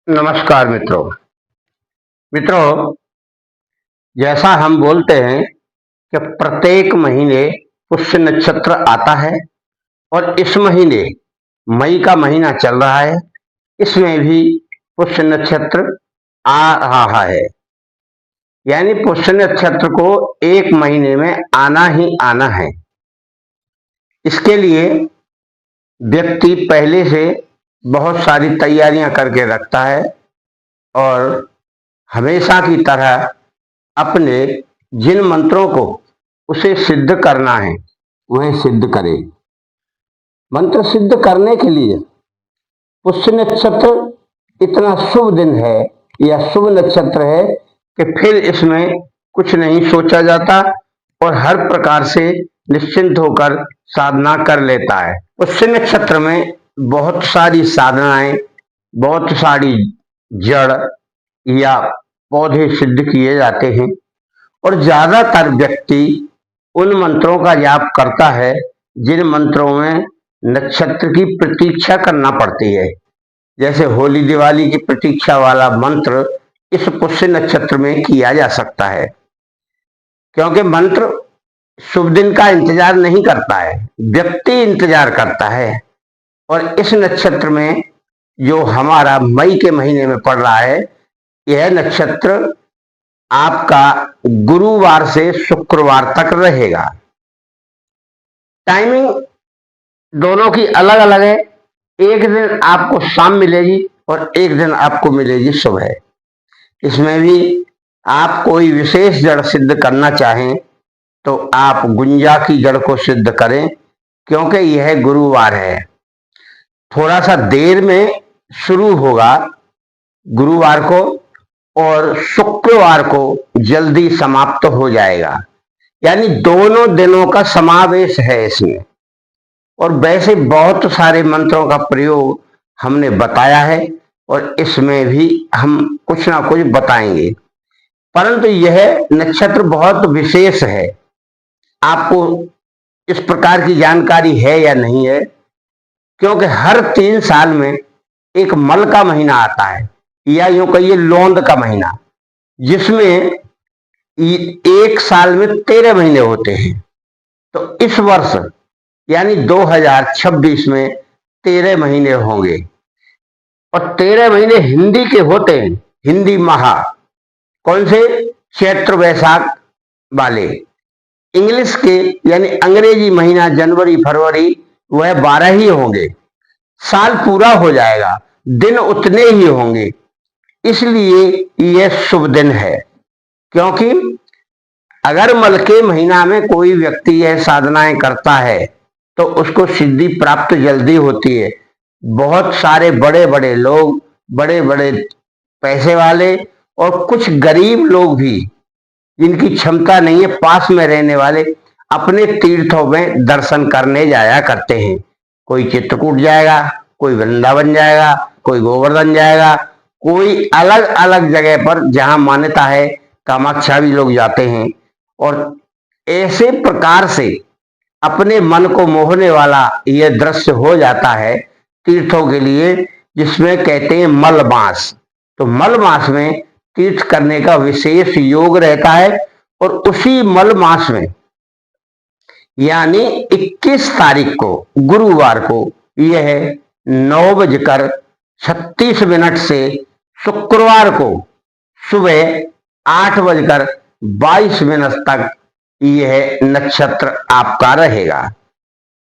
नमस्कार मित्रों। जैसा हम बोलते हैं कि प्रत्येक महीने पुष्य नक्षत्र आता है और इस महीने मई का महीना चल रहा है, इसमें भी पुष्य नक्षत्र आ रहा है। यानी पुष्य नक्षत्र को एक महीने में आना ही आना है। इसके लिए व्यक्ति पहले से बहुत सारी तैयारियां करके रखता है और हमेशा की तरह अपने जिन मंत्रों को उसे सिद्ध करना है वह सिद्ध करे। मंत्र सिद्ध करने के लिए पुष्य नक्षत्र इतना शुभ दिन है या शुभ नक्षत्र है कि फिर इसमें कुछ नहीं सोचा जाता और हर प्रकार से निश्चिंत होकर साधना कर लेता है। पुष्य नक्षत्र में बहुत सारी साधनाएं, बहुत सारी जड़ या पौधे सिद्ध किए जाते हैं और ज्यादातर व्यक्ति उन मंत्रों का जाप करता है जिन मंत्रों में नक्षत्र की प्रतीक्षा करना पड़ती है। जैसे होली दिवाली की प्रतीक्षा वाला मंत्र इस पुष्य नक्षत्र में किया जा सकता है, क्योंकि मंत्र शुभ दिन का इंतजार नहीं करता है, व्यक्ति इंतजार करता है। और इस नक्षत्र में जो हमारा मई के महीने में पड़ रहा है, यह नक्षत्र आपका गुरुवार से शुक्रवार तक रहेगा। टाइमिंग दोनों की अलग अलग है। एक दिन आपको शाम मिलेगी और एक दिन आपको मिलेगी सुबह। इसमें भी आप कोई विशेष जड़ सिद्ध करना चाहें तो आप गुंजा की जड़ को सिद्ध करें, क्योंकि यह गुरुवार है। थोड़ा सा देर में शुरू होगा गुरुवार को और शुक्रवार को जल्दी समाप्त हो जाएगा। यानी दोनों दिनों का समावेश है इसमें। और वैसे बहुत सारे मंत्रों का प्रयोग हमने बताया है और इसमें भी हम कुछ ना कुछ बताएंगे, परंतु यह नक्षत्र बहुत विशेष है। आपको इस प्रकार की जानकारी है या नहीं है, क्योंकि हर 3 साल में एक मल का महीना आता है या यूं कहिए लोंद का महीना, जिसमें एक साल में 13 महीने होते हैं। तो इस वर्ष यानी 2026 में 13 महीने होंगे और 13 महीने हिंदी के होते हैं। हिंदी माह कौन से? चैत्र वैशाख वाले। इंग्लिश के यानी अंग्रेजी महीना जनवरी फरवरी वह 12 ही होंगे। साल पूरा हो जाएगा, दिन उतने ही होंगे। इसलिए यह शुभ दिन है, क्योंकि अगर मल के महीना में कोई व्यक्ति यह साधनाएं करता है तो उसको सिद्धि प्राप्त जल्दी होती है। बहुत सारे बड़े बड़े लोग, बड़े बड़े पैसे वाले और कुछ गरीब लोग भी, जिनकी क्षमता नहीं है, पास में रहने वाले अपने तीर्थों में दर्शन करने जाया करते हैं। कोई चित्रकूट जाएगा, कोई वृंदावन जाएगा, कोई गोवर्धन जाएगा, कोई अलग अलग जगह पर जहां मान्यता है, कामाख्या भी लोग जाते हैं। और ऐसे प्रकार से अपने मन को मोहने वाला यह दृश्य हो जाता है तीर्थों के लिए, जिसमें कहते हैं मल मास। तो मल मास में तीर्थ करने का विशेष योग रहता है और उसी मल मास में यानी 21 तारीख को गुरुवार को यह 9:36 से शुक्रवार को सुबह 8:22 तक यह नक्षत्र आपका रहेगा।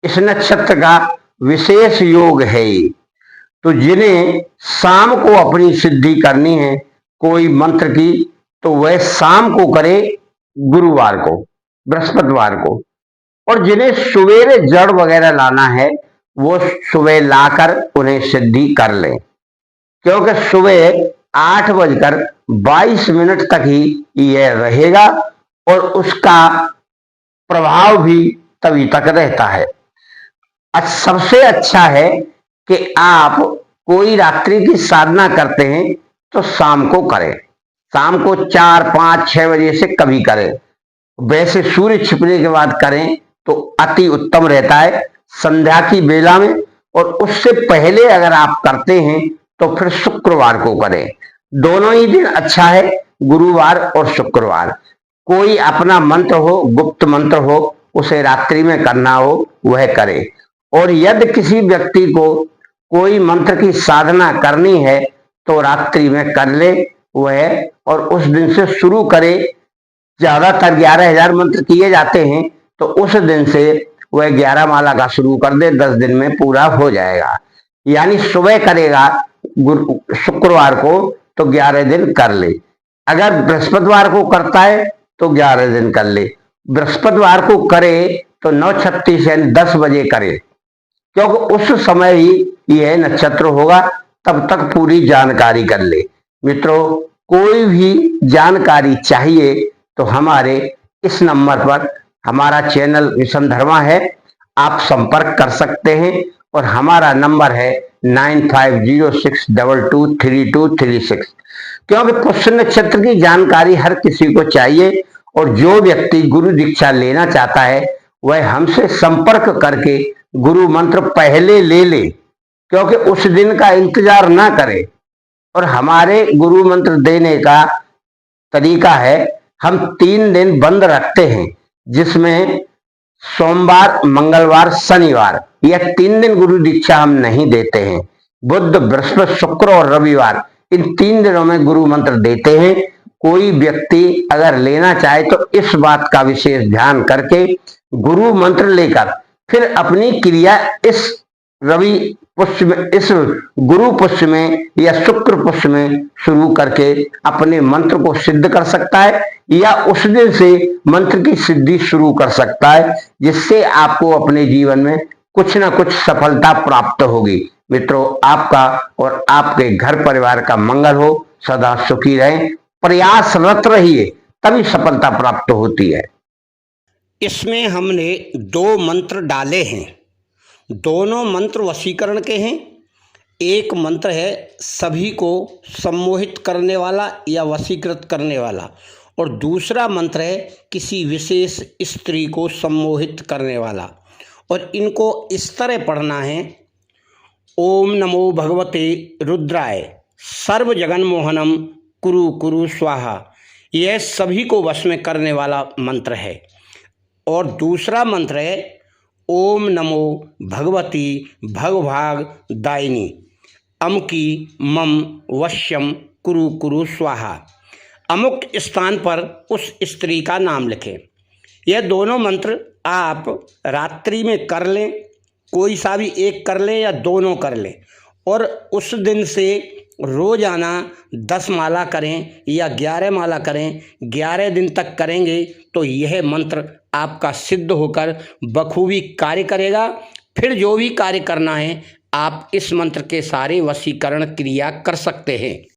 इस नक्षत्र का विशेष योग है। तो जिन्हें शाम को अपनी सिद्धि करनी है कोई मंत्र की, तो वह शाम को करे, गुरुवार को, बृहस्पतिवार को। और जिन्हें सवेरे जड़ वगैरह लाना है वो सुबह लाकर उन्हें सिद्धि कर लें, क्योंकि सुबह 8:22 तक ही यह रहेगा और उसका प्रभाव भी तभी तक रहता है। सबसे अच्छा है कि आप कोई रात्रि की साधना करते हैं तो शाम को करें। शाम को 4, 5, 6 बजे से कभी करें। वैसे सूर्य छिपने के बाद करें तो अति उत्तम रहता है, संध्या की बेला में। और उससे पहले अगर आप करते हैं तो फिर शुक्रवार को करें। दोनों ही दिन अच्छा है, गुरुवार और शुक्रवार। कोई अपना मंत्र हो, गुप्त मंत्र हो, उसे रात्रि में करना हो वह करे। और यदि किसी व्यक्ति को कोई मंत्र की साधना करनी है तो रात्रि में कर ले वह, और उस दिन से शुरू करे। ज्यादातर 11,000 मंत्र किए जाते हैं, तो उस दिन से वह 11 माला का शुरू कर दे, 10 दिन में पूरा हो जाएगा। यानी सुबह करेगा शुक्रवार को तो 11 दिन कर ले। अगर बृहस्पतिवार को करता है तो 11 दिन कर ले। बृहस्पतिवार को करे तो 9:36 यानी 10 बजे करे, क्योंकि उस समय ही यह नक्षत्र होगा, तब तक पूरी जानकारी कर ले। मित्रों, कोई भी जानकारी चाहिए तो हमारे इस नंबर पर, हमारा चैनल मिशन धर्मा है, आप संपर्क कर सकते हैं। और हमारा नंबर है 9506223236। क्योंकि पुष्य नक्षत्र की जानकारी हर किसी को चाहिए, और जो व्यक्ति गुरु दीक्षा लेना चाहता है वह हमसे संपर्क करके गुरु मंत्र पहले ले ले, क्योंकि उस दिन का इंतजार ना करे। और हमारे गुरु मंत्र देने का तरीका है, हम 3 दिन बंद रखते हैं, जिसमें सोमवार, मंगलवार, शनिवार, यह 3 दिन गुरु दीक्षा हम नहीं देते हैं। बुध, बृहस्पति, शुक्र और रविवार, इन 3 दिनों में गुरु मंत्र देते हैं। कोई व्यक्ति अगर लेना चाहे तो इस बात का विशेष ध्यान करके गुरु मंत्र लेकर फिर अपनी क्रिया इस रवि पुष्य में, इस गुरु पुष्य में या शुक्र पुष्य में शुरू करके अपने मंत्र को सिद्ध कर सकता है, या उस दिन से मंत्र की सिद्धि शुरू कर सकता है, जिससे आपको अपने जीवन में कुछ ना कुछ सफलता प्राप्त होगी। मित्रों, आपका और आपके घर परिवार का मंगल हो, सदा सुखी रहें, प्रयासरत रहिए, तभी सफलता प्राप्त होती है। इसमें हमने 2 मंत्र डाले हैं, दोनों मंत्र वशीकरण के हैं। एक मंत्र है सभी को सम्मोहित करने वाला या वशीकृत करने वाला, और दूसरा मंत्र है किसी विशेष स्त्री को सम्मोहित करने वाला। और इनको इस तरह पढ़ना है: ओम नमो भगवते रुद्राय सर्व जगन्मोहनम कुरु कुरु स्वाहा। यह सभी को वश में करने वाला मंत्र है। और दूसरा मंत्र है ओम नमो भगवती भगभाग दायिनी अमकी मम वश्यम कुरु कुरु स्वाहा। अमुक स्थान पर उस स्त्री का नाम लिखें। यह दोनों मंत्र आप रात्रि में कर लें, कोई सा भी एक कर लें या दोनों कर लें, और उस दिन से रोजाना 10 माला करें या 11 माला करें। 11 दिन तक करेंगे तो यह मंत्र आपका सिद्ध होकर बखूबी कार्य करेगा। फिर जो भी कार्य करना है आप इस मंत्र के सारे वशीकरण क्रिया कर सकते हैं।